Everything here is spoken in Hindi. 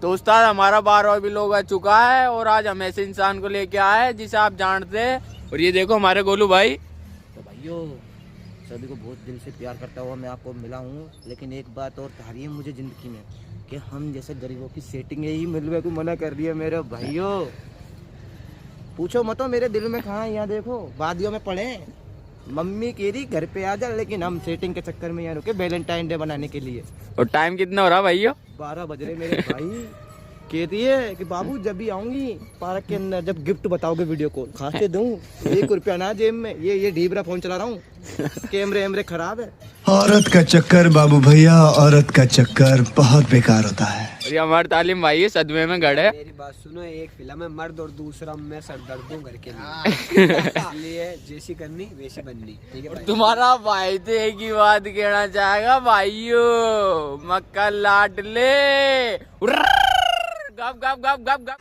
तो उस्ताद हमारा 12वां भी लोग आ चुका है और आज हम ऐसे इंसान को लेके आए हैं जिसे आप जानते हैं। और ये देखो हमारे गोलू भाई। तो भाइयों सभी को बहुत दिल से प्यार करता हुआ मैं आपको मिला हूँ, लेकिन एक बात और कह रही है मुझे जिंदगी में कि हम जैसे गरीबों की सेटिंग ही मिलने को मना कर रही है मेरे भाइयों। पूछो मत मेरे दिल में कहाँ है, यहाँ देखो वादियों में पड़े। मम्मी कह रही घर पे आ जा, लेकिन हम सेटिंग के चक्कर में यहाँ रुके वैलेंटाइन डे बनाने के लिए। और टाइम कितना हो रहा भैया? 12 बज रहे मेरे भाई। कहती है कि बाबू जब भी आऊंगी पार्क के अंदर, जब गिफ्ट बताओगे वीडियो कॉल खास से दूं, 1 रुपया ना जेब में। ये ढीबरा फोन चला रहा हूँ, कैमरे खराब है। औरत का चक्कर बाबू भैया, औरत का चक्कर बहुत बेकार होता है। और ये हमारे तालीम भाई है, सदमे में गड़े। मेरी बात सुनो, एक फिल्म है मर्द और दूसरा मैं सरदर्द हूँ घर के लिए। इसलिए जैसी करनी वैसी बननी, ठीक है भाई? तुम्हारा भाई तो एक ही बात कहना चाहेगा भाइयों, मक्का लाट ले। गप गप गप गप गप।